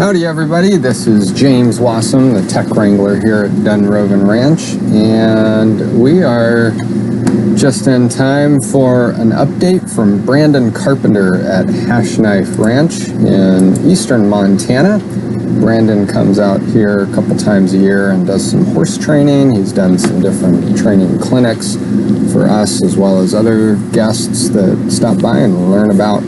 Howdy everybody, this is James Wassum, the tech wrangler here at Dunrovin Ranch, and we are just in time for an update from Brandon Carpenter at Hashknife Ranch in eastern Montana. Brandon comes out here a couple times a year and does some horse training. He's done some different training clinics for us as well as other guests that stop by and learn about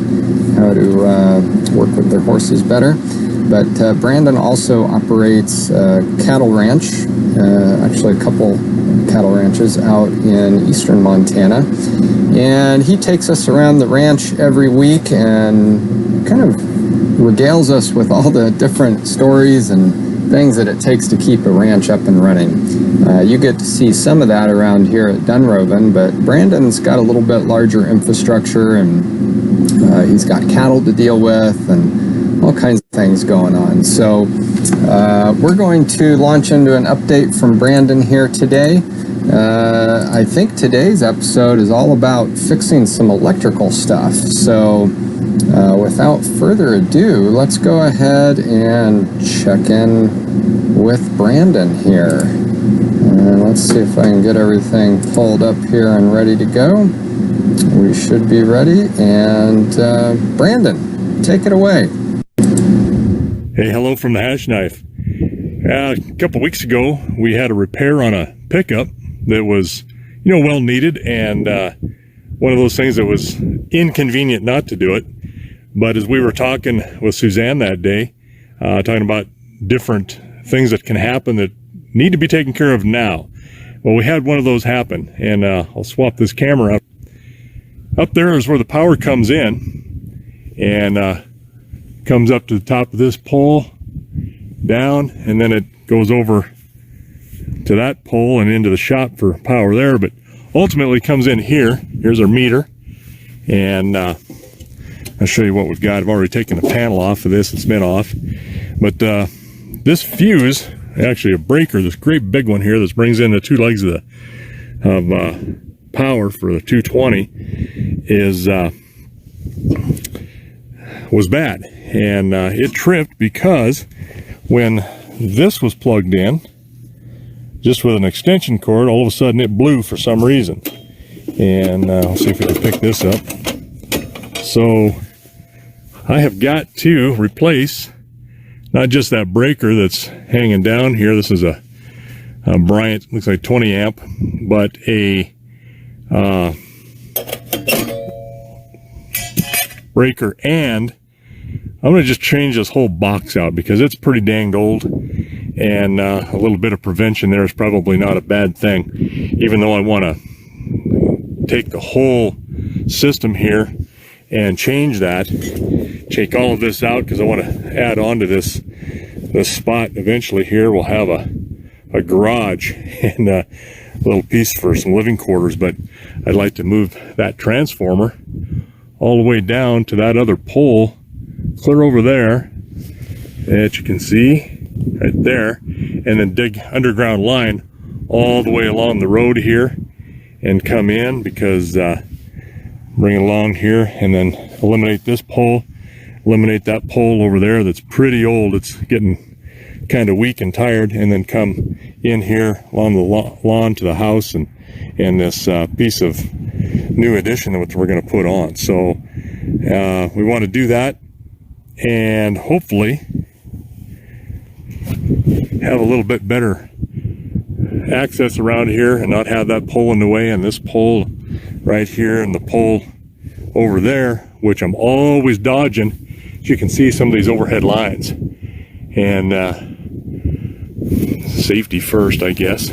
how to work with their horses better. But Brandon also operates a cattle ranch, actually a couple cattle ranches out in eastern Montana. And he takes us around the ranch every week and kind of regales us with all the different stories and things that it takes to keep a ranch up and running. You get to see some of that around here at Dunrovin, but Brandon's got a little bit larger infrastructure, and he's got cattle to deal with and all kinds of things going on. So we're going to launch into an update from Brandon here today. I think today's episode is all about fixing some electrical stuff. So without further ado, let's go ahead and check in with Brandon here. And let's see if I can get everything pulled up here and ready to go. We should be ready. And Brandon, take it away. Hey, hello from the Hashknife. A couple weeks ago, we had a repair on a pickup that was, well needed, and one of those things that was inconvenient not to do it. But as we were talking with Suzanne that day, talking about different things that can happen that need to be taken care of now. Well, we had one of those happen, and I'll swap this camera up. Up there is where the power comes in, and comes up to the top of this pole, down, and then it goes over to that pole and into the shop for power there, but ultimately comes in here. Here's our meter, and I'll show you what we've got. I've already taken the panel off of this. It's been off, but this fuse, actually a breaker, this great big one here that brings in the two legs of power for the 220 was bad, and it tripped because when this was plugged in just with an extension cord, all of a sudden it blew for some reason. And let's see if we can pick this up. So I have got to replace not just that breaker that's hanging down here. This is a Bryant, looks like 20 amp, but a breaker, and I'm going to just change this whole box out because it's pretty danged old, and a little bit of prevention there is probably not a bad thing, even though I want to take the whole system here and change that, take all of this out, because I want to add on to this spot eventually. Here we'll have a garage and a little piece for some living quarters, but I'd like to move that transformer all the way down to that other pole, clear over there, that you can see right there, and then dig underground line all the way along the road here and come in, because bring it along here and then eliminate this pole, eliminate that pole over there that's pretty old, it's getting kind of weak and tired, and then come in here along the lawn to the house and this piece of new addition that we're going to put on. So we want to do that and hopefully have a little bit better access around here and not have that pole in the way, and this pole right here and the pole over there, which I'm always dodging. As you can see, some of these overhead lines, and safety first, I guess.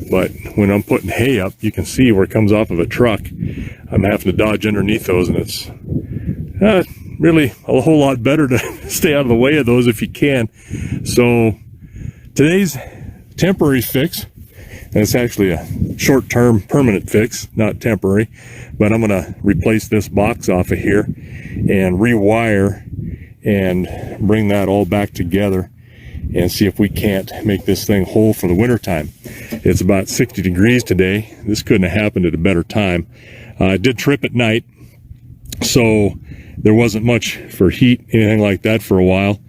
But when I'm putting hay up, you can see where it comes off of a truck. I'm having to dodge underneath those, and it's really a whole lot better to stay out of the way of those if you can. So today's temporary fix, and it's actually a short-term permanent fix, not temporary, but I'm going to replace this box off of here and rewire and bring that all back together and see if we can't make this thing whole for the winter time. It's about 60 degrees today. This couldn't have happened at a better time. I did trip at night, so there wasn't much for heat, anything like that for a while.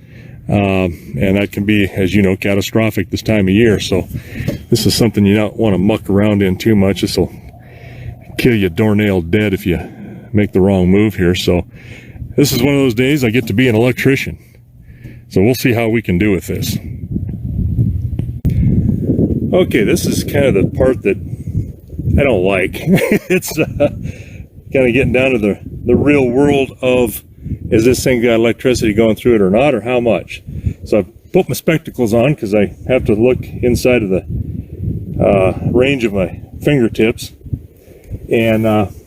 And that can be, as you know, catastrophic this time of year. So this is something you don't want to muck around in too much. This will kill you doornail dead if you make the wrong move here. So this is one of those days I get to be an electrician. So we'll see how we can do with this. Okay, this is kind of the part that I don't like. It's kind of getting down to the real world of, is this thing got electricity going through it or not, or how much? So I've put my spectacles on because I have to look inside of the range of my fingertips, and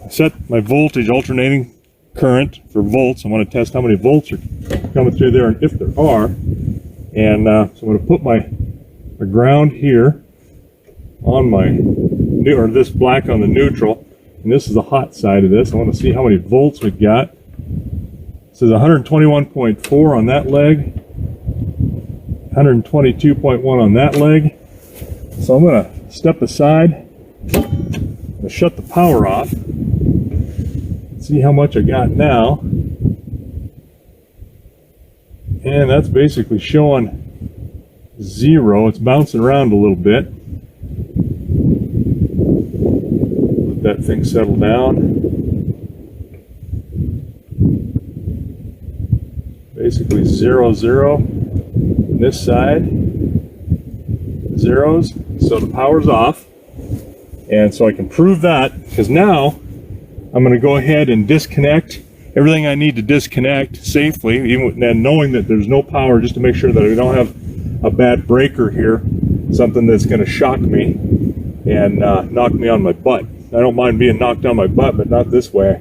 set my voltage, alternating current for volts. I want to test how many volts are coming through there, and if there are. And so I'm going to put my ground here on my new, or this black on the neutral, and this is the hot side of this. I want to see how many volts we've got. It says 121.4 on that leg, 122.1 on that leg. So I'm going to step aside, I'm going to shut the power off, see how much I got now. And that's basically showing 0. It's bouncing around a little bit. Let that thing settle down. Basically 0, 0. This side, zeros. So the power's off. And so I can prove that, because now I'm going to go ahead and disconnect everything I need to disconnect safely, even and knowing that there's no power, just to make sure that I don't have a bad breaker here, something that's going to shock me and knock me on my butt. I don't mind being knocked on my butt, but not this way. I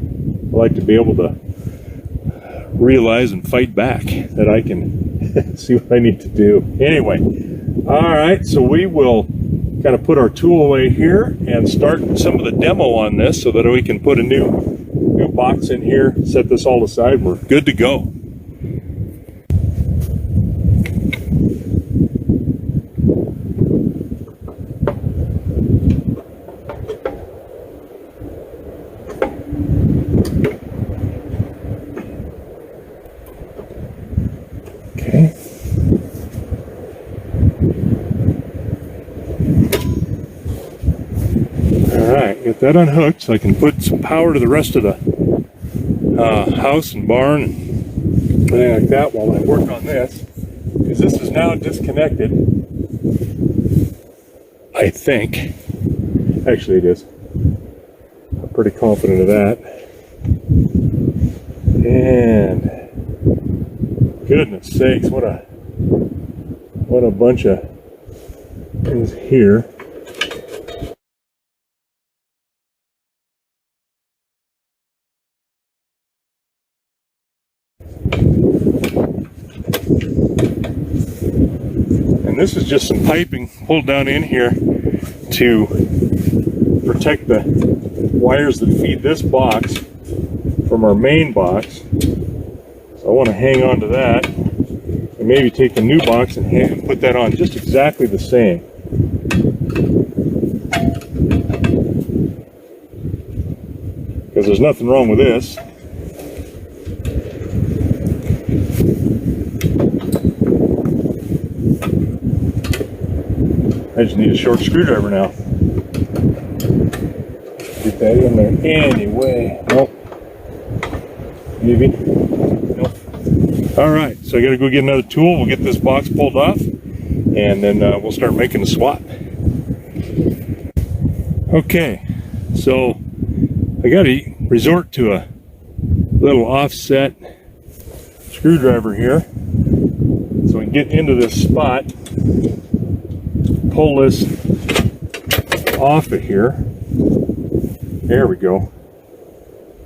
like to be able to realize and fight back, that I can see what I need to do. Anyway, all right, so we will kind of put our tool away here and start some of the demo on this so that we can put a new box in here, set this all aside, we're good to go. Okay. Alright, get that unhooked so I can put some power to the rest of the house and barn and anything like that while I work on this, because this is now disconnected, I think. Actually it is. I'm pretty confident of that. And goodness sakes, what a bunch of things here. And this is just some piping pulled down in here to protect the wires that feed this box from our main box. So I want to hang on to that and maybe take a new box and put that on just exactly the same. Because there's nothing wrong with this. I just need a short screwdriver now. Get that in there anyway. Nope. Maybe. Nope. Alright, so I gotta go get another tool. We'll get this box pulled off, and then we'll start making the swap. Okay, so I gotta resort to a little offset screwdriver here so we can get into this spot. Pull this off of here. There we go.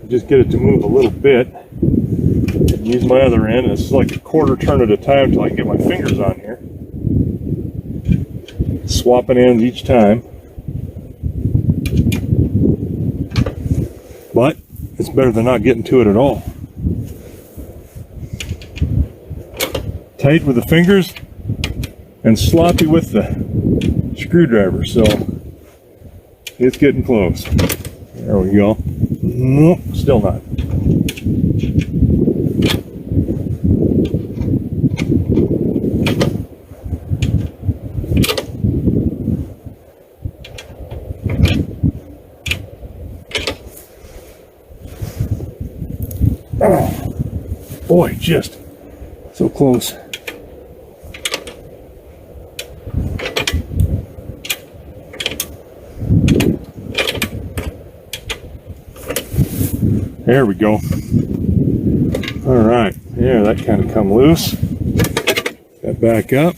Just get it to move a little bit. Use my other end. It's like a quarter turn at a time until I get my fingers on here. Swapping ends each time. But it's better than not getting to it at all. Tight with the fingers and sloppy with the screwdriver, so it's getting close. There we go. Nope, still not. Oh, boy, just so close. There we go. All right, yeah, that kind of come loose. That back up.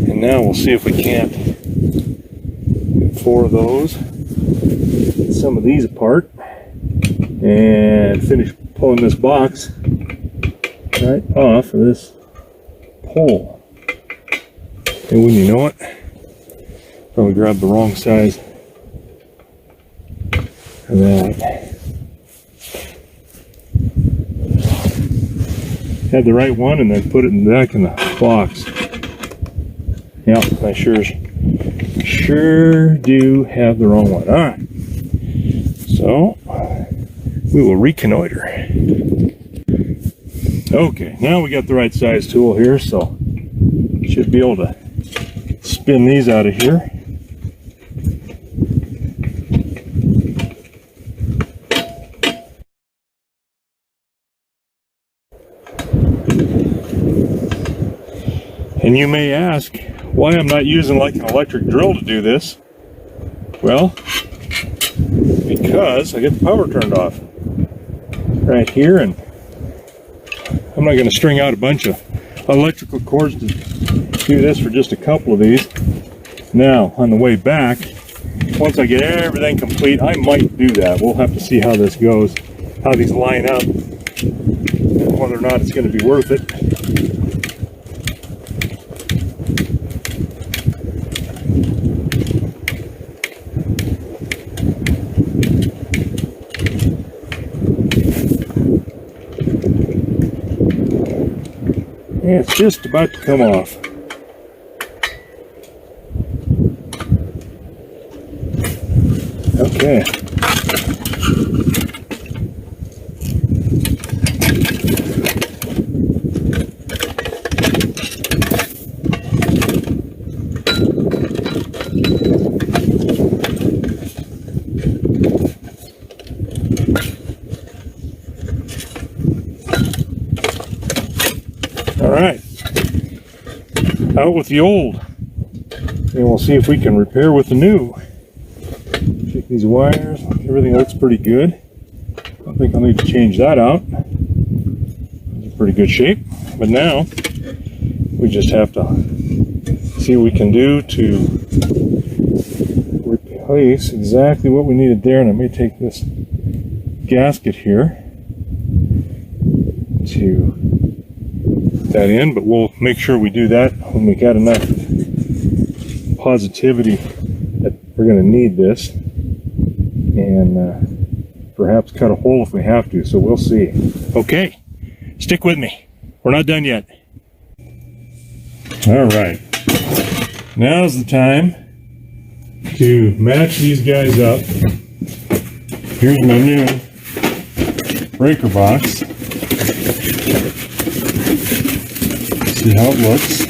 And now we'll see if we can't get 4 of those. Get some of these apart. And finish pulling this box right off of this pole. And when you know it, probably grabbed the wrong size of that. Had the right one and then put it back in the box. Yep, I sure do have the wrong one. All right, so we will reconnoiter. Okay, now we got the right size tool here, so should be able to spin these out of here. And you may ask why I'm not using like an electric drill to do this. Well, because I get the power turned off right here, and I'm not going to string out a bunch of electrical cords to do this for just a couple of these. Now, on the way back, once I get everything complete, I might do that. We'll have to see how this goes, how these line up, and whether or not it's going to be worth it. It's just about to come off. Okay. All right, out with the old, and we'll see if we can repair with the new. Check these wires, everything looks pretty good. I don't think I'll need to change that out. It's in pretty good shape, but now we just have to see what we can do to replace exactly what we needed there. And I may take this gasket here to that in, but we'll make sure we do that when we got enough positivity that we're going to need this, and perhaps cut a hole if we have to, so we'll see. Okay, stick with me, we're not done yet. All right, now's the time to match these guys up. Here's my new breaker box. See how it looks.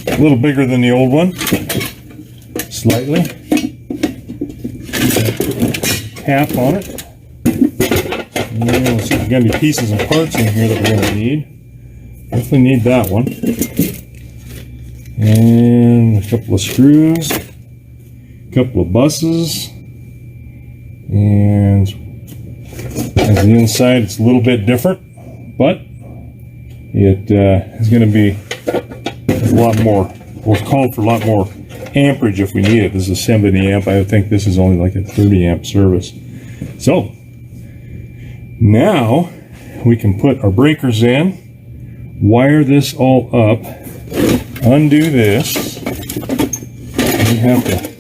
A little bigger than the old one, slightly. Cap on it. And we'll see if we got any pieces and parts in here that we're going to need. Definitely need that one. And a couple of screws. Couple of buses, and as the inside it's a little bit different, but it is going to be a lot more, well, it's called for a lot more amperage if we need it. This is a 70 amp. I would think this is only like a 30 amp service. So now we can put our breakers in, wire this all up, undo this, and we have to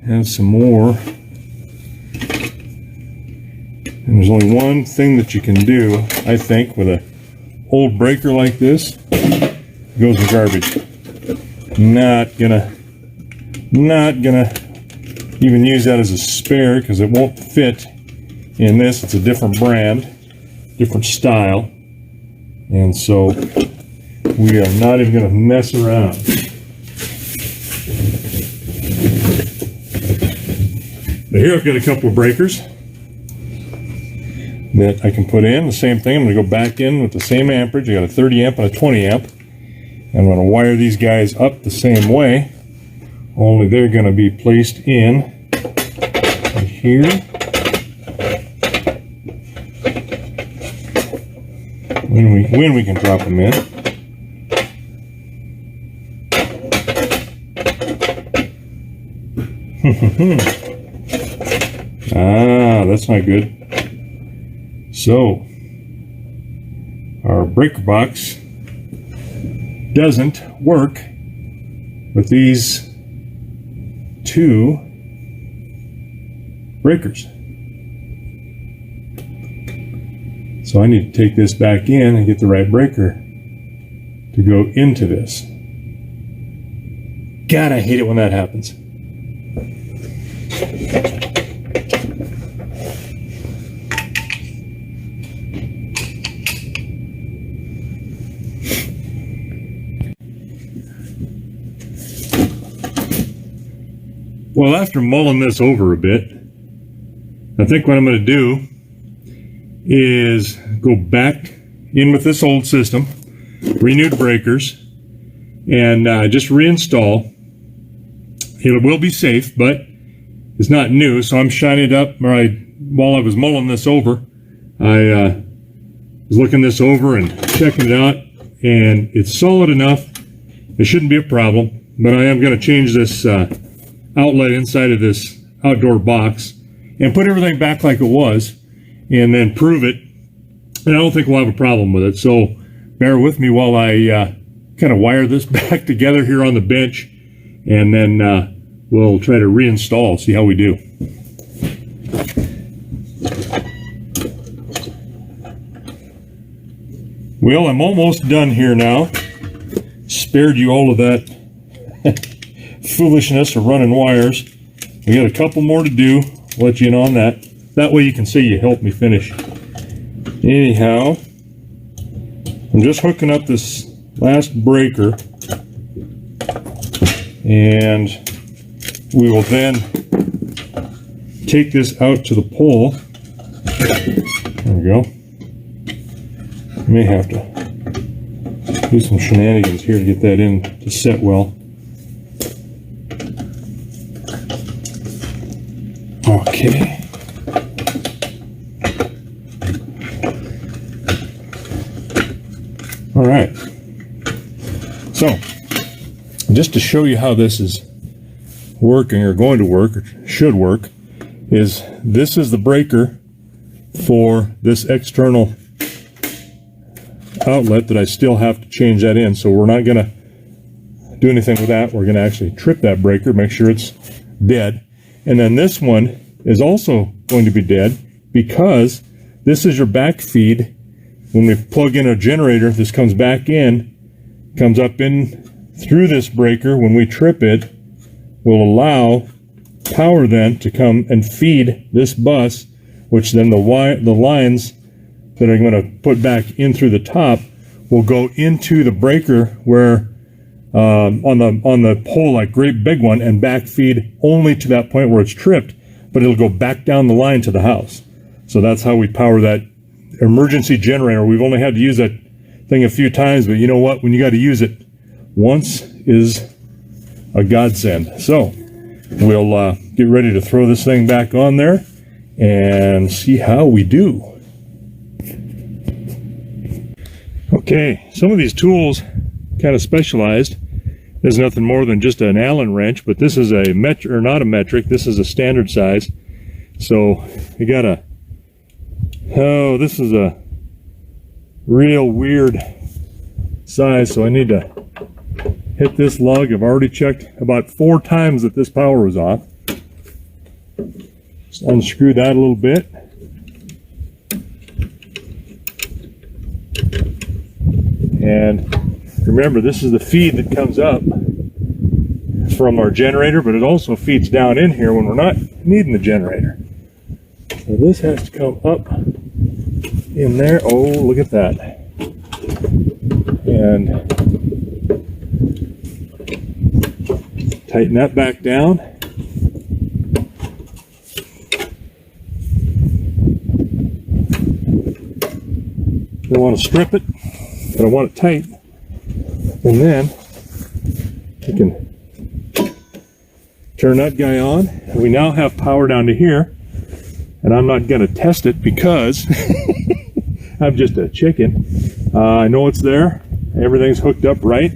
have some more. And there's only one thing that you can do, I think, with a old breaker like this. It goes in garbage. Not gonna even use that as a spare because it won't fit in this. It's a different brand, different style, and so We are not even going to mess around. But here I've got a couple of breakers that I can put in. The same thing, I'm going to go back in with the same amperage. I got a 30 amp and a 20 amp. I'm going to wire these guys up the same way, only they're going to be placed in right here. When we can drop them in. Ah, that's not good. So, our breaker box doesn't work with these two breakers. So I need to take this back in and get the right breaker to go into this. God, I hate it when that happens. Well, after mulling this over a bit, I think what I'm going to do is go back in with this old system, renewed breakers, and just reinstall. It will be safe, but it's not new, so I'm shining it up. While I was mulling this over, I was looking this over and checking it out, and it's solid enough. It shouldn't be a problem, but I am going to change this outlet inside of this outdoor box and put everything back like it was and then prove it, and I don't think we'll have a problem with it. So bear with me while I kind of wire this back together here on the bench, and then we'll try to reinstall, see how we do. Well, I'm almost done here now. Spared you all of that foolishness of running wires. We got a couple more to do. I'll let you in on that. That way you can see you helped me finish. Anyhow, I'm just hooking up this last breaker, and we will then take this out to the pole. There we go. May have to do some shenanigans here to get that in to set well. Okay. All right. So, just to show you how this is working, or going to work, or should work, is this is the breaker for this external outlet that I still have to change that in. So we're not going to do anything with that. We're going to actually trip that breaker, make sure it's dead. And then this one is also going to be dead, because this is your back feed. When we plug in a generator, this comes back in, comes up in through this breaker. When we trip it, will allow power then to come and feed this bus, which then the lines that I'm going to put back in through the top will go into the breaker where on the pole, like great big one, and back feed only to that point where it's tripped, but it'll go back down the line to the house. So that's how we power that emergency generator. We've only had to use that thing a few times, but you know what? When you got to use it once is a godsend. So we'll get ready to throw this thing back on there and see how we do. Okay, some of these tools kind of specialized. There's nothing more than just an Allen wrench, but this is a metric, or not a metric, this is a standard size. So you got a, oh, this is a real weird size, so I need to hit this lug. I've already checked about 4 times that this power was off. Just unscrew that a little bit. And remember, this is the feed that comes up from our generator, but it also feeds down in here when we're not needing the generator. So this has to come up in there. Oh, look at that. And Tighten that back down. Don't want to strip it, but I want it tight. And then we can turn that guy on. We now have power down to here, and I'm not going to test it because I'm just a chicken. I know it's there. Everything's hooked up right.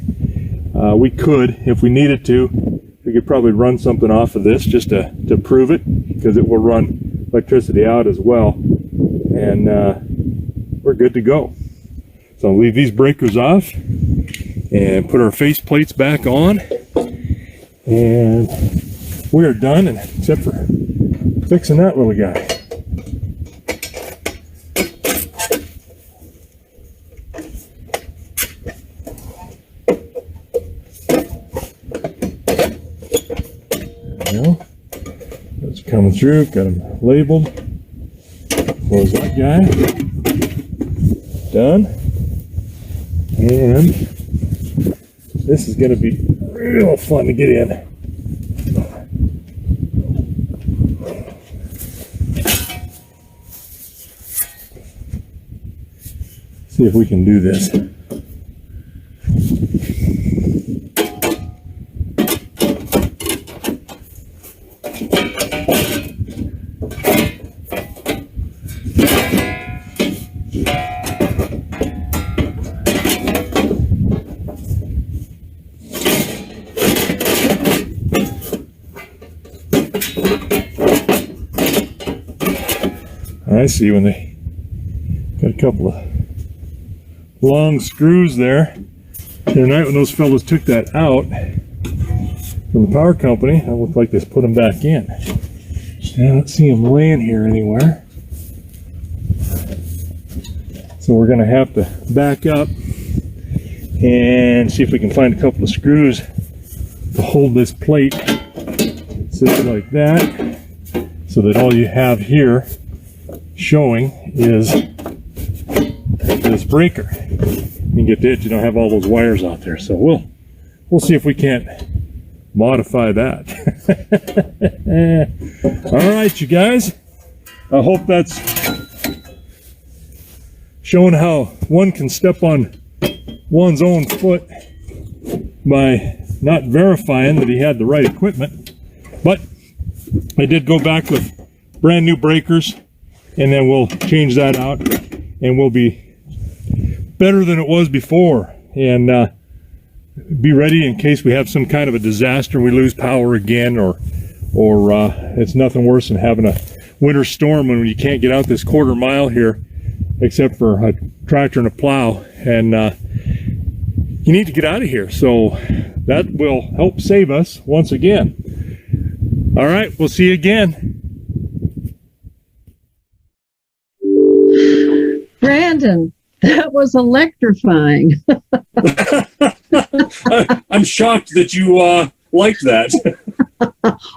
We could, if we needed to, we could probably run something off of this just to prove it, because it will run electricity out as well. And we're good to go. So I'll leave these breakers off and put our face plates back on. And we are done, and except for fixing that little guy. There we go. That's coming through, got them labeled. Close that guy. Done. And this is going to be real fun to get in. See if we can do this. I see when they got a couple of long screws there. The other night when those fellows took that out from the power company, it looked like they put them back in. I don't see them laying here anywhere. So we're going to have to back up and see if we can find a couple of screws to hold this plate sit like that, so that all you have here showing is this breaker. You can get to it, you don't have all those wires out there. So we'll see if we can't modify that. All right, you guys, I hope that's showing how one can step on one's own foot by not verifying that he had the right equipment. But I did go back with brand new breakers, and then we'll change that out, and we'll be better than it was before, and be ready in case we have some kind of a disaster and we lose power again, or it's nothing worse than having a winter storm when you can't get out this quarter mile here except for a tractor and a plow, and you need to get out of here. So that will help save us once again. All right, we'll see you again. Brandon, that was electrifying. I'm shocked that you liked that.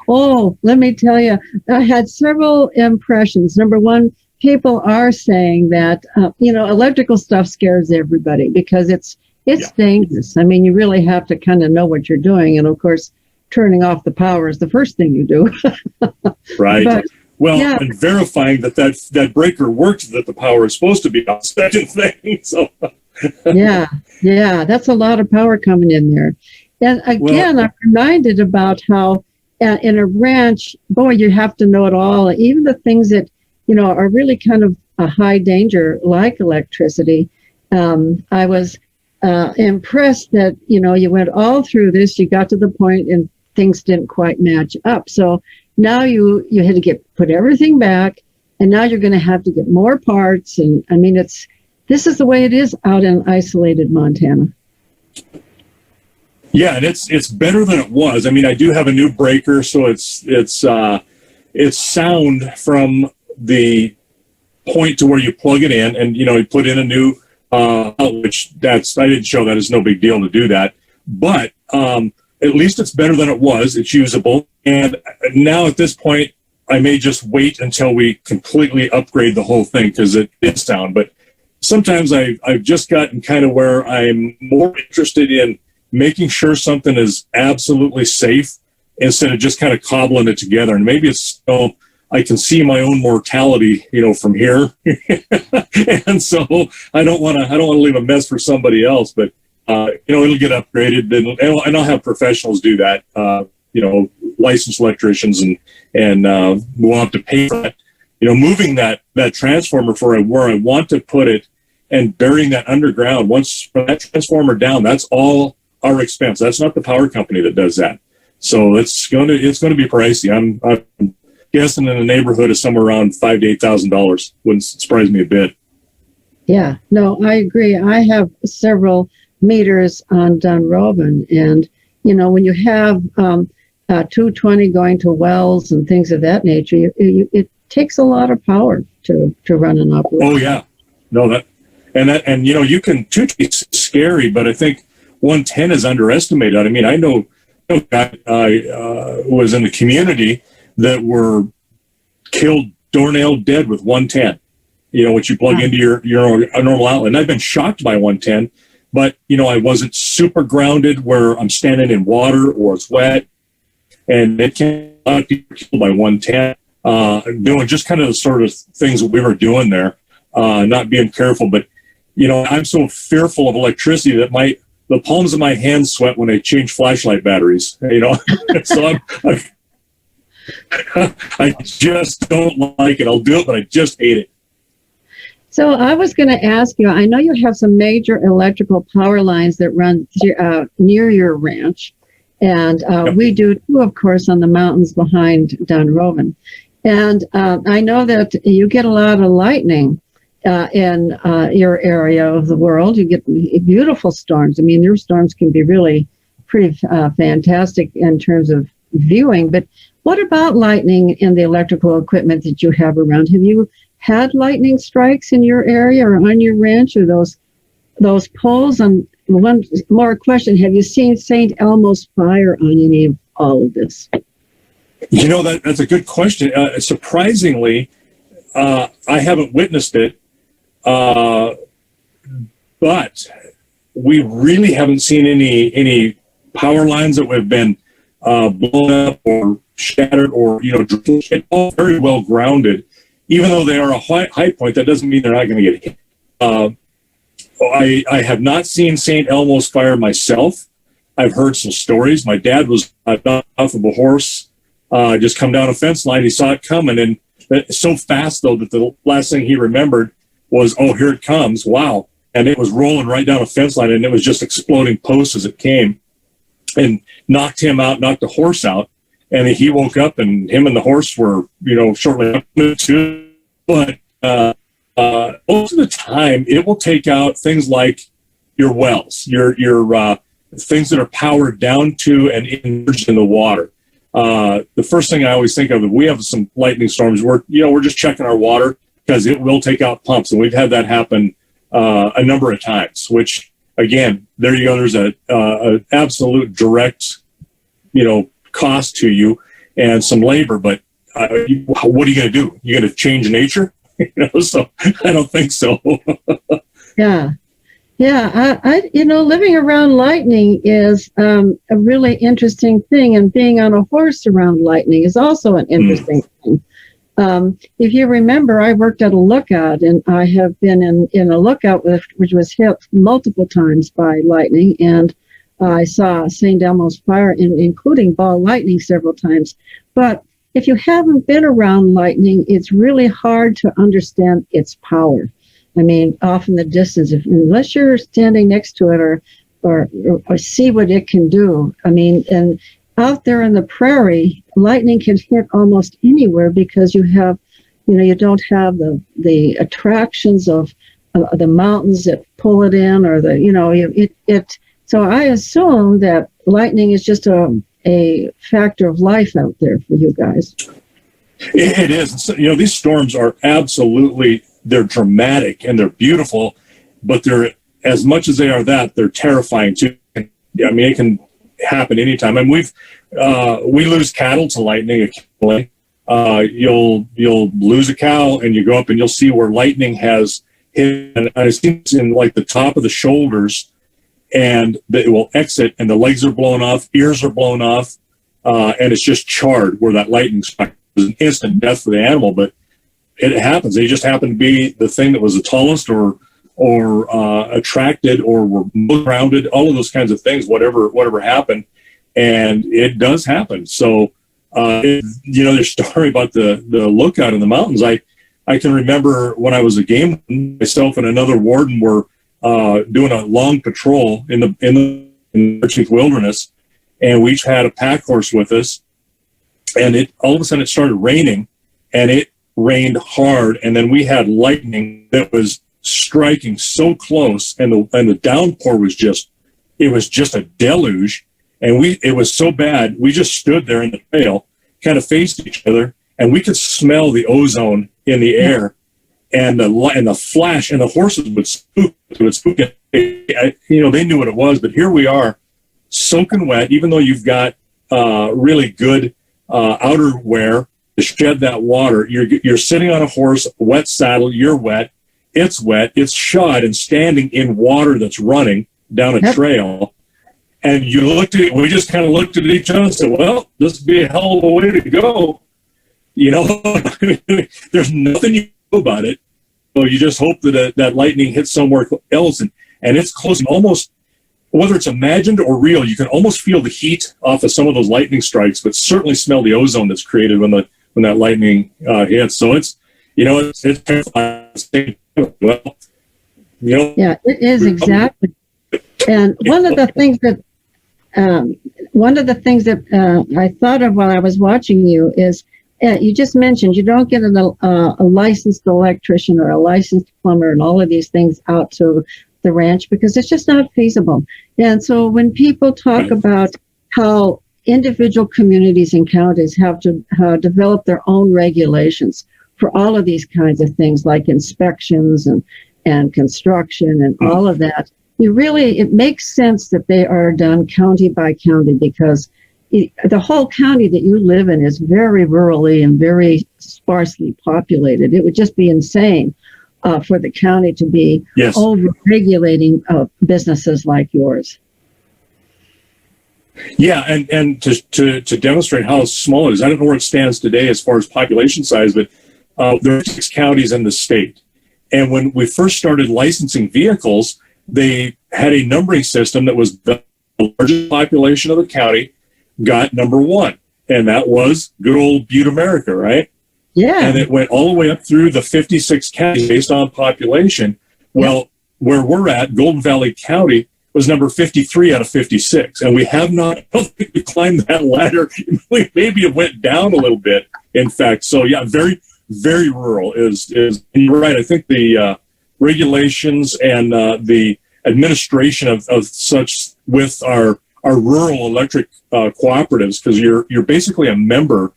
Oh, let me tell you, I had several impressions. Number one, people are saying that, electrical stuff scares everybody because it's dangerous. I mean, you really have to kind of know what you're doing. And of course, turning off the power is the first thing you do. Right. But, well, yeah. And verifying that breaker works, that the power is supposed to be off, second thing. So yeah, that's a lot of power coming in there. And again, I'm reminded about how in a ranch, boy, you have to know it all. Even the things that, are really kind of a high danger, like electricity. I was impressed that, you went all through this, you got to the point and things didn't quite match up. So now you had to put everything back, and now you're going to have to get more parts. And I mean, this is the way it is out in isolated Montana. Yeah, and it's better than it was. I mean, I do have a new breaker, so it's sound from the point to where you plug it in, and you put in a new which I didn't show that. It's no big deal to do that, but at least it's better than it was. It's usable, and now at this point, I may just wait until we completely upgrade the whole thing because it is sound. But sometimes I've just gotten kind of where I'm more interested in making sure something is absolutely safe instead of just kind of cobbling it together. And maybe it's, I can see my own mortality, from here. And so I don't want to leave a mess for somebody else, but, it'll get upgraded, and I'll have professionals do that, licensed electricians, and we'll have to pay for that. Moving that transformer for where I want to put it and burying that underground, once that transformer down, that's all our expense. That's not the power company that does that. So it's going to be pricey. I'm guessing in the neighborhood of somewhere around $5,000 to $8,000. Wouldn't surprise me a bit. Yeah, no, I agree. I have several meters on Dunrovin, and when you have 220 going to wells and things of that nature, it takes a lot of power to run an operation. Oh yeah, no, you can 220 is scary, but I think 110 is underestimated. I mean, I know a guy was in the community that were killed, doornailed dead with 110. Which you plug into your normal outlet. And I've been shocked by 110, but I wasn't super grounded where I'm standing in water or it's wet, and it can a lot of people killed by 110. Doing just kind of the sort of things that we were doing there, not being careful. But I'm so fearful of electricity that the palms of my hands sweat when I change flashlight batteries. So I just don't like it. I'll do it, but I just hate it. So I was going to ask you, I know you have some major electrical power lines that run near your ranch, and Yep. we do too, of course, on the mountains behind Dunrovin. And I know that you get a lot of lightning in your area of the world. You get beautiful storms. I mean, your storms can be really pretty fantastic in terms of viewing. But what about lightning in the electrical equipment that you have around? Have you had lightning strikes in your area or on your ranch, or those poles? And one more question: have you seen St. Elmo's fire on any of all of this? That's a good question. Surprisingly, I haven't witnessed it, but we really haven't seen any power lines that have been blown up or shattered or all very well grounded. Even though they are a high point, that doesn't mean they're not going to get hit. I have not seen St. Elmo's fire myself. I've heard some stories. My dad was off of a horse, just come down a fence line. He saw it coming, and so fast, though, that the last thing he remembered was, oh, here it comes. Wow. And it was rolling right down a fence line, and it was just exploding posts as it came and knocked him out, knocked the horse out. And he woke up, and him and the horse were, shortly after. But most of the time, it will take out things like your wells, your things that are powered down to and immersed in the water. The first thing I always think of, if we have some lightning storms, we're just checking our water because it will take out pumps, and we've had that happen a number of times. Which again, there you go. There's a absolute direct, cost to you and some labor, but what are you going to do? You going to change nature? So I don't think so. Yeah. I living around lightning is a really interesting thing, and being on a horse around lightning is also an interesting thing. If you remember, I worked at a lookout, and I have been in a lookout which was hit multiple times by lightning, and I saw St. Elmo's fire, including ball lightning, several times. But if you haven't been around lightning, it's really hard to understand its power. I mean, off in the distance, unless you're standing next to it or see what it can do. I mean, and out there in the prairie, lightning can hit almost anywhere because you don't have the attractions of the mountains that pull it in, or So I assume that lightning is just a factor of life out there for you guys. It is. These storms are they're dramatic and they're beautiful, but they're, as much as they are that, they're terrifying too. I mean, it can happen anytime. I mean, we lose cattle to lightning occasionally. You'll lose a cow and you go up and you'll see where lightning has hit, and I've seen it in like the top of the shoulders, and it will exit and the legs are blown off, ears are blown off, and it's just charred where that lightning struck. It was an instant death for the animal, but it happens. They just happened to be the thing that was the tallest or attracted or were most grounded, all of those kinds of things, whatever happened. And it does happen. So, their story about the lookout in the mountains, I can remember when I was a game warden, myself and another warden were doing a long patrol in the 13th Wilderness, and we each had a pack horse with us, and all of a sudden it started raining, and it rained hard, and then we had lightning that was striking so close, and the downpour was just a deluge, and it was so bad, we just stood there in the trail, kind of faced each other, and we could smell the ozone in the air, and the flash, and the horses would spook. They knew what it was, but here we are, soaking wet, even though you've got really good outerwear to shed that water. You're sitting on a horse, wet saddle, you're wet, it's shod and standing in water that's running down a trail. And we just kind of looked at each other and said, well, this would be a hell of a way to go. There's nothing you can do about it. So you just hope that that lightning hits somewhere else. And it's close, almost, whether it's imagined or real, you can almost feel the heat off of some of those lightning strikes, but certainly smell the ozone that's created when that lightning hits. So it's terrifying. Well, yeah, it is exactly. And one of the things that I thought of while I was watching you is you just mentioned you don't get a licensed electrician or a licensed plumber and all of these things out to the ranch because it's just not feasible. And so when people talk about how individual communities and counties have to develop their own regulations for all of these kinds of things like inspections and construction and all of that, it makes sense that they are done county by county because the whole county that you live in is very rurally and very sparsely populated. It would just be insane for the county to be over-regulating businesses like yours. Yeah, and to demonstrate how small it is, I don't know where it stands today as far as population size, but there are 6 counties in the state. And when we first started licensing vehicles, they had a numbering system that was the largest population of the county got number 1. And that was good old Butte, America, right? Yeah. And it went all the way up through the 56 counties based on population. Well, where we're at, Golden Valley County was number 53 out of 56. And we have not, I don't think we climbed that ladder. Maybe it went down a little bit, in fact. So, yeah, very, very rural is and you're right. I think the regulations and the administration of such with our rural electric cooperatives, because you're basically a member.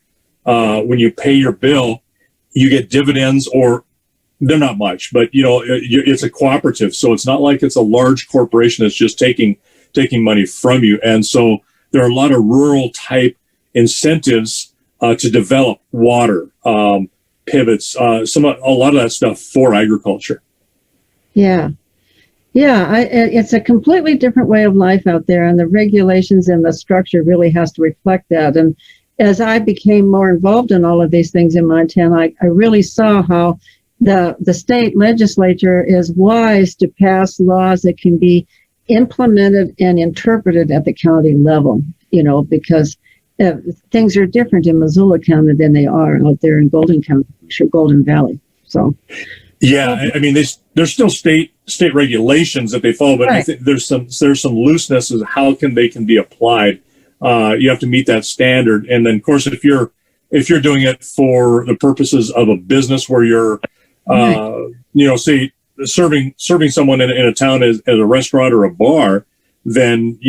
When you pay your bill, you get dividends, or they're not much, but it's a cooperative, so it's not like it's a large corporation that's just taking money from you. And so there are a lot of rural type incentives to develop water, pivots, a lot of that stuff for agriculture. Yeah. Yeah, it's a completely different way of life out there, and the regulations and the structure really has to reflect that. And as I became more involved in all of these things in Montana, I really saw how the state legislature is wise to pass laws that can be implemented and interpreted at the county level, because things are different in Missoula County than they are out there in Golden County, Golden Valley. So, yeah, I mean, there's still state regulations that they follow, but I think there's some looseness as how they can be applied. You have to meet that standard, and then of course if you're doing it for the purposes of a business where you're say serving someone in a town as a restaurant or a bar, then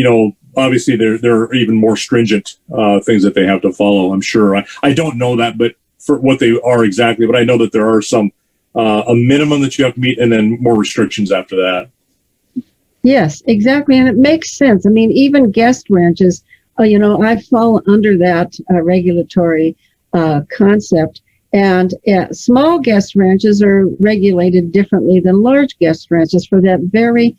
obviously there are even more stringent things that they have to follow. I'm sure. I don't know that, but for what they are exactly, but I know that there are some a minimum that you have to meet, and then more restrictions after that. Yes, exactly, and it makes sense. I mean, even guest ranches, I fall under that regulatory concept. And small guest ranches are regulated differently than large guest ranches for that very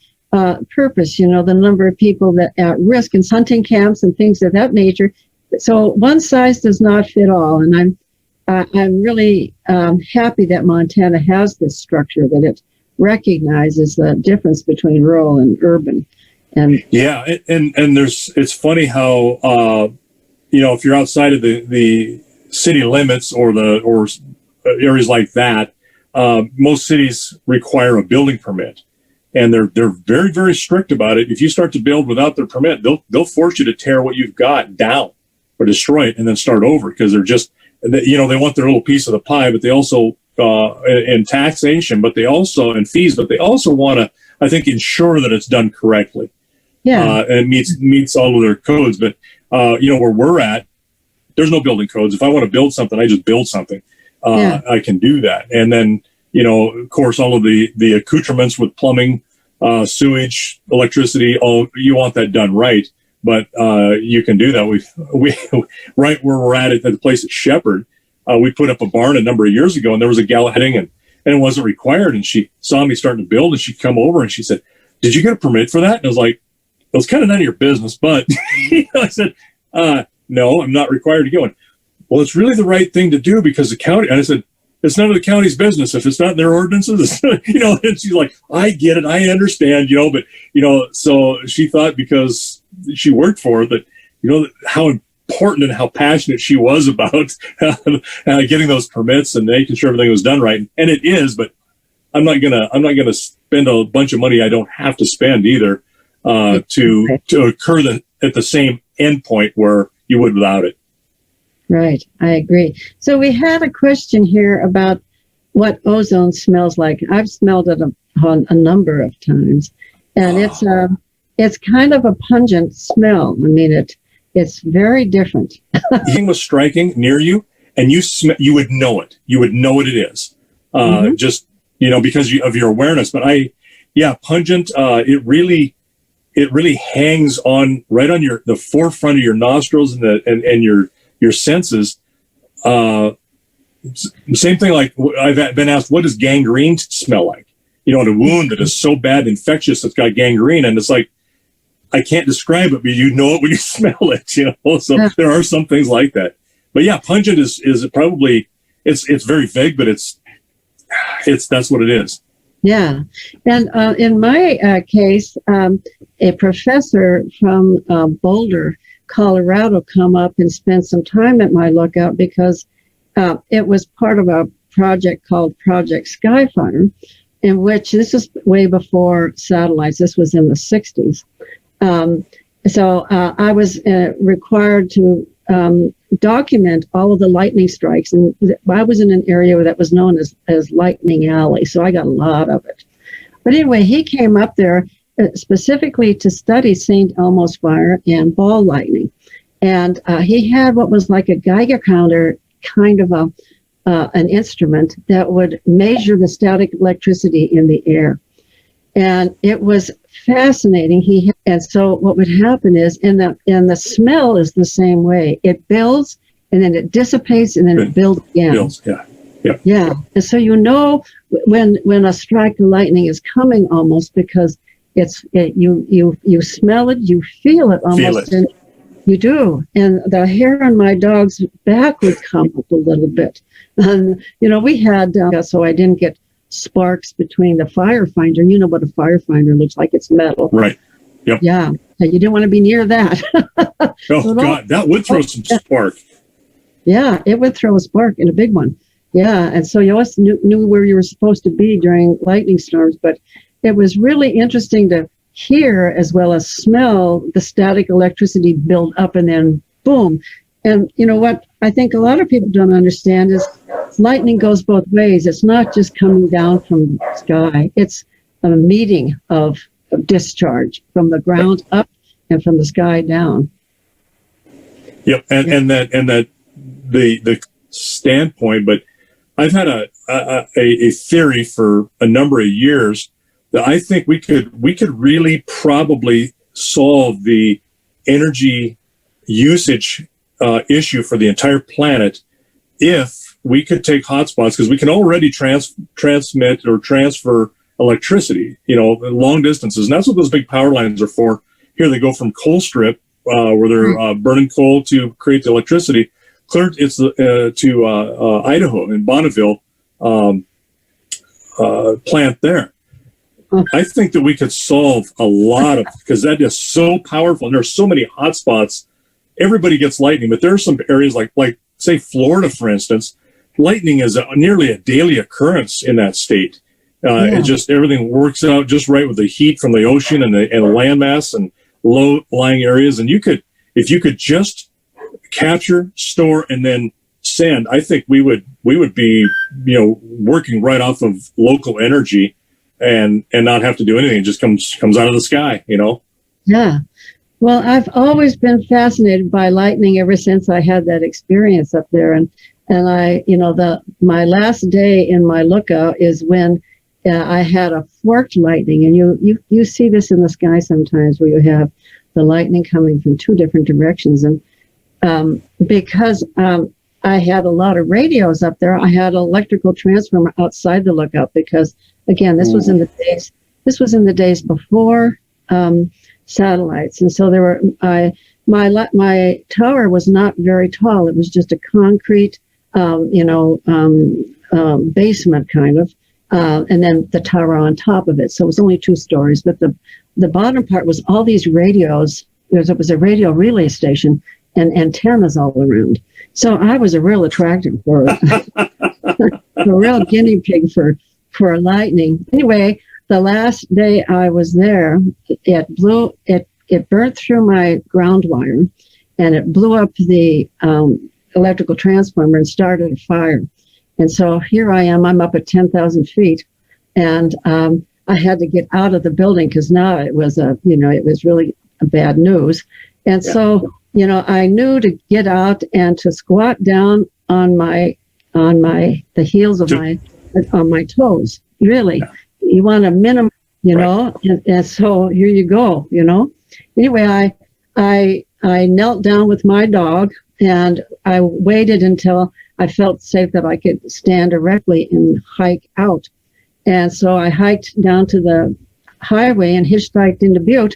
purpose. The number of people that at risk in hunting camps and things of that nature, So one size does not fit all, and I'm really happy that Montana has this structure, that it recognizes the difference between rural and urban. And yeah, and it's funny how if you're outside of the city limits or areas like that, most cities require a building permit, and they're very, very strict about it. If you start to build without their permit, they'll force you to tear what you've got down or destroy it and then start over, because they're just, they want their little piece of the pie, but they also in taxation, but they also in fees, but they also want to, I think, ensure that it's done correctly. yeah, And meets all of their codes. But where we're at, there's no building codes. If I want to build something, I just build something. I can do that. And then, of course, all of the accoutrements with plumbing, sewage, electricity, you want that done right. But you can do that. We right where we're at the place at Shepherd, we put up a barn a number of years ago, and there was a gal heading and it wasn't required. And she saw me starting to build, and she'd come over and she said, "Did you get a permit for that?" And I was like, "Well, it's kind of none of your business." But I said, "No, I'm not required to go." And, "Well, it's really the right thing to do because the county." And I said, "It's none of the county's business. If it's not in their ordinances," and she's like, "I get it. I understand, but, so she thought because she worked for it that, how important and how passionate she was about getting those permits and making sure everything was done right. And it is, but I'm not gonna spend a bunch of money I don't have to spend either, to occur at the same endpoint where you would without it. right. I agree. So we had a question here about what ozone smells like. I've smelled it a number of times, and it's kind of a pungent smell. I mean, it's very different. Anything was striking near you, and you would know it. You would know what it is, just because of your awareness. But pungent. It really hangs on right on the forefront of your nostrils and your senses. Same thing. Like I've been asked, what does gangrene smell like? A wound that is so bad, infectious, it's got gangrene, and it's like, I can't describe it, but you know it when you smell it. So there are some things like that. But yeah, pungent is probably it's very vague, but it's that's what it is. Yeah, and in my case, a professor from Boulder, Colorado, come up and spent some time at my lookout because it was part of a project called Project Skyfire, in which this is way before satellites. This was in the 60s. So I was required to document all of the lightning strikes, and I was in an area that was known as Lightning Alley, so I got a lot of it. But anyway, he came up there specifically to study St. Elmo's fire and ball lightning, and he had what was like a Geiger counter, kind of an instrument that would measure the static electricity in the air, and it was fascinating. And so what would happen is, and the smell is the same way. It builds and then it dissipates and then it builds again. Builds, yeah. Yeah. And so when a strike of lightning is coming, almost because you smell it, you feel it almost. Feel it. And you do. And the hair on my dog's back would come up a little bit. And we had so I didn't get sparks between the firefinder. You know what a firefinder looks like. It's metal. Right. Yep. Yeah. You didn't want to be near that. Oh, God, that would throw some spark. Yeah, it would throw a spark, and a big one. Yeah, and so you always knew where you were supposed to be during lightning storms, but it was really interesting to hear as well as smell the static electricity build up and then boom. And what I think a lot of people don't understand is lightning goes both ways. It's not just coming down from the sky. It's a meeting of discharge from the ground up and from the sky down. Yep, and that the standpoint. But I've had a theory for a number of years that I think we could really probably solve the energy usage issue for the entire planet if we could take hotspots, because we can already transmit or transfer electricity, long distances. And that's what those big power lines are for. Here they go from Colstrip where they're burning coal to create the electricity, clear it's to Idaho in Bonneville plant there. I think that we could solve a lot of, because that is so powerful, and there's so many hot spots. Everybody gets lightning, but there are some areas like say Florida, for instance. Lightning is nearly a daily occurrence in that state. It just, everything works out just right with the heat from the ocean and the landmass and low-lying areas. And if you could just capture, store, and then send, I think we would be, working right off of local energy and not have to do anything. It just comes out of the sky, Yeah. Well, I've always been fascinated by lightning ever since I had that experience up there. And I, my last day in my lookout is when I had a forked lightning. And you see this in the sky sometimes, where you have the lightning coming from two different directions. And because I had a lot of radios up there, I had an electrical transformer outside the lookout, because again, this was in the days before satellites. And so there were my tower was not very tall. It was just a concrete basement kind of, and then the tower on top of it. So it was only 2 stories, but the bottom part was all these radios. It was a radio relay station and antennas all around. So I was a real attractant for a real guinea pig for lightning. Anyway, the last day I was there, it burnt through my ground wire, and it blew up the electrical transformer and started a fire. And so here I am, I'm up at 10,000 feet, and I had to get out of the building, because now it was it was really bad news. And so, I knew to get out and to squat down on the heels of on my toes. Really, you want a minimum, and so here you go, Anyway, I knelt down with my dog, and I waited until I felt safe that I could stand erectly and hike out. And so I hiked down to the highway and hitchhiked into Butte,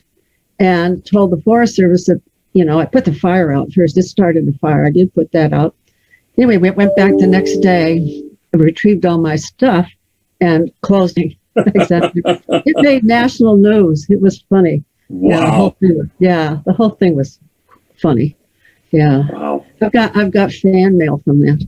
and told the Forest Service that, I put the fire out first. It started the fire. I did put that out. Anyway, we went back the next day, retrieved all my stuff, and closed it. Exactly. It made national news. It was funny. Wow. The whole thing was funny. Yeah. Wow. I've got fan mail from that.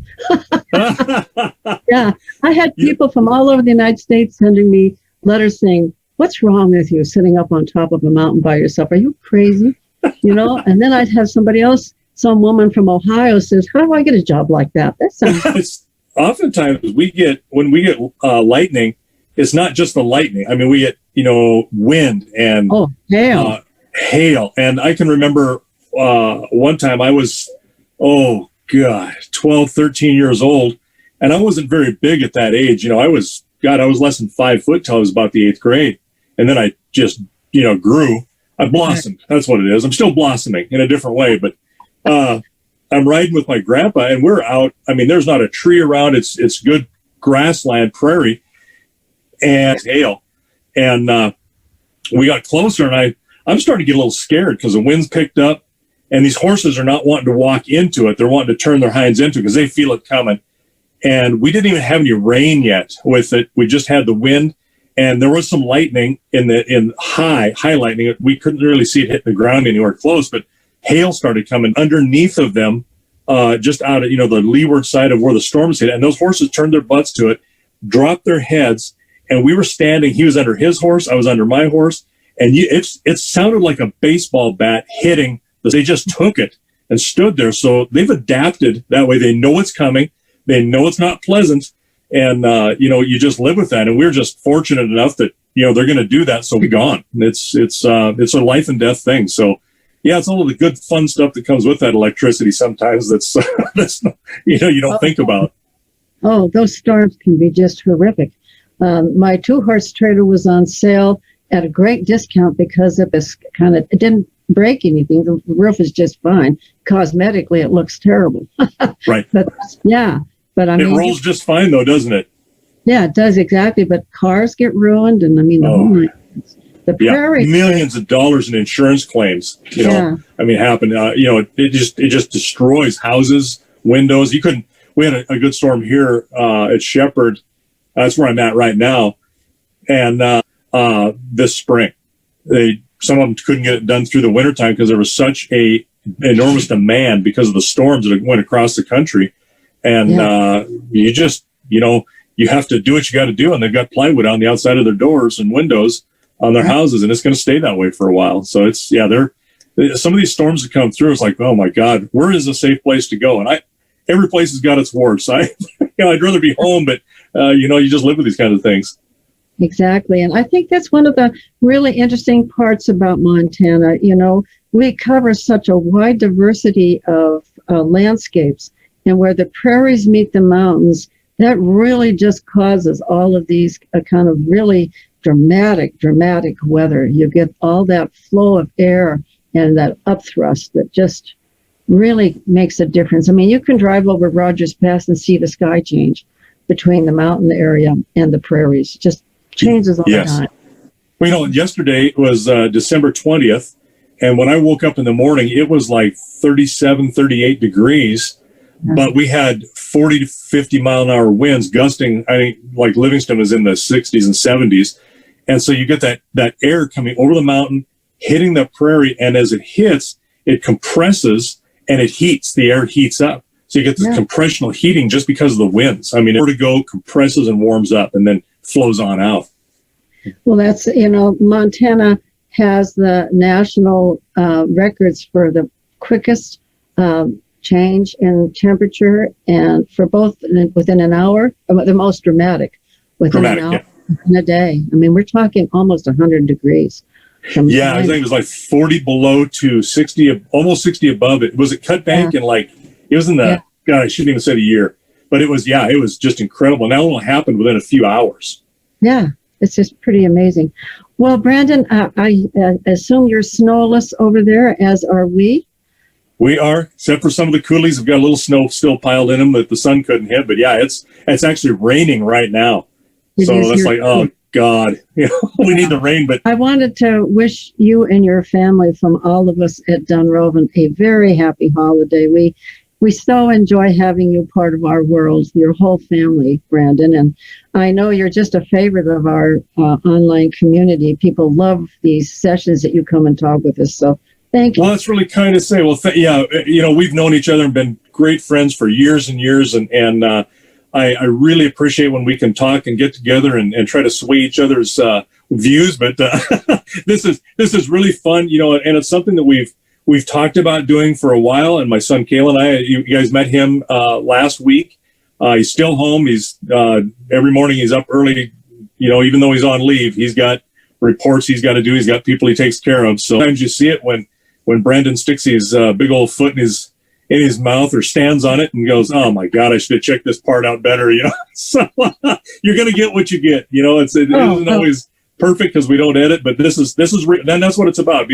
Yeah. I had people from all over the United States sending me letters saying, "What's wrong with you sitting up on top of a mountain by yourself? Are you crazy?" And then I'd have somebody else, some woman from Ohio says, "How do I get a job like that?" That sounds. Oftentimes when we get lightning, it's not just the lightning. I mean, we get, wind and hail. Hail. And I can remember one time I was, 12, 13 years old, and I wasn't very big at that age. I was less than 5 foot till I was about the 8th grade. And then I just, grew. I blossomed. That's what it is. I'm still blossoming in a different way, but I'm riding with my grandpa, and we're out. I mean, there's not a tree around. It's good grassland, prairie, and hail. And we got closer, and I'm starting to get a little scared because the wind's picked up, and these horses are not wanting to walk into it. They're wanting to turn their hinds into it because they feel it coming. And we didn't even have any rain yet with it. We just had the wind, and there was some lightning in high lightning. We couldn't really see it hitting the ground anywhere close, but hail started coming underneath of them, just out of, the leeward side of where the storms hit. And those horses turned their butts to it, dropped their heads, and we were standing. He was under his horse. I was under my horse. And it sounded like a baseball bat hitting. They just took it and stood there. So they've adapted that way. They know it's coming. They know it's not pleasant. And, you just live with that. And we're just fortunate enough that, they're going to do that. So we're gone. It's a life and death thing. So, yeah, it's all of the good, fun stuff that comes with that electricity sometimes that's you don't think about. Oh, those storms can be just horrific. My 2-horse trailer was on sale at a great discount because of this it didn't break anything. The roof is just fine. Cosmetically, it looks terrible. Right. But I mean, it rolls just fine though, doesn't it? Yeah, it does, exactly. But cars get ruined, and I mean, the The prairie. Millions of dollars in insurance claims, I mean, happen. It just destroys houses, windows. We had a good storm here at Shepherd. That's where I'm at right now. And this spring, some of them couldn't get it done through the wintertime because there was such a enormous demand because of the storms that went across the country. And you have to do what you got to do. And they've got plywood on the outside of their doors and windows on their houses, and it's going to stay that way for a while. So it's, some of these storms that come through, it's like, oh my God, where is a safe place to go? And every place has got its warts. I'd rather be home, but you just live with these kinds of things. Exactly. And I think that's one of the really interesting parts about Montana. We cover such a wide diversity of landscapes, and where the prairies meet the mountains, that really just causes all of these kind of really dramatic weather. You get all that flow of air and that upthrust that just really makes a difference. I mean, you can drive over Rogers Pass and see the sky change between the mountain area and the prairies. Just changes all the time. Well, yesterday was December 20th, and when I woke up in the morning, it was like 37, 38 degrees, but we had 40 to 50 mile an hour winds gusting. I think like Livingston was in the 60s and 70s. And so you get that air coming over the mountain, hitting the prairie, and as it hits, it compresses and it heats. The air heats up. So you get this compressional heating just because of the winds. I mean, vertigo compresses and warms up and then flows on out. Well, that's, Montana has the national records for the quickest change in temperature, and for both within an hour, the most dramatic within an hour in a day. I mean, we're talking almost 100 degrees. Yeah, I think it was like 40 below to 60, almost 60 above. It was at Cut Bank, and it was in the, God, I shouldn't even say a year, but it was just incredible. And that all happened within a few hours. Yeah, it's just pretty amazing. Well, Brandon, I assume you're snowless over there, as are we. We are, except for some of the coulees have got a little snow still piled in them that the sun couldn't hit. But yeah, it's actually raining right now. So that's like, oh God, we need the rain. But I wanted to wish you and your family, from all of us at Dunrovin, a very happy holiday. We so enjoy having you part of our world, your whole family, Brandon. And I know you're just a favorite of our online community. People love these sessions that you come and talk with us. So thank you. Well, that's really kind to say. Well, we've known each other and been great friends for years and years. And I really appreciate when we can talk and get together and try to sway each other's views. But this is really fun, and it's something that we've talked about doing for a while. And my son, Kayla, and you guys met him last week. He's still home. He's every morning he's up early, even though he's on leave, he's got reports he's got to do. He's got people he takes care of. So sometimes you see it when Brandon sticks his big old foot in his mouth or stands on it and goes, oh my God, I should have checked this part out better. So you're going to get what you get. It isn't always perfect because we don't edit, but this is then that's what it's about.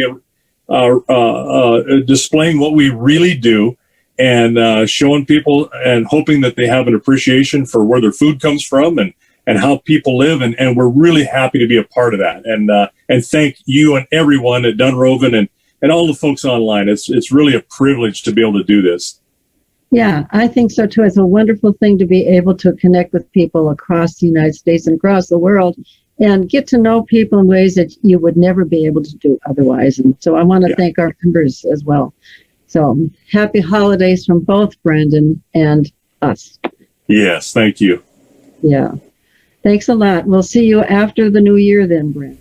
Displaying what we really do and showing people and hoping that they have an appreciation for where their food comes from and how people live. And we're really happy to be a part of that. And thank you and everyone at Dunrovin and all the folks online. It's really a privilege to be able to do this. Yeah, I think so too. It's a wonderful thing to be able to connect with people across the United States and across the world and get to know people in ways that you would never be able to do otherwise. And so I want to thank our members as well. So happy holidays from both Brandon and us. Yes, thank you. Yeah. Thanks a lot. We'll see you after the new year then, Brandon.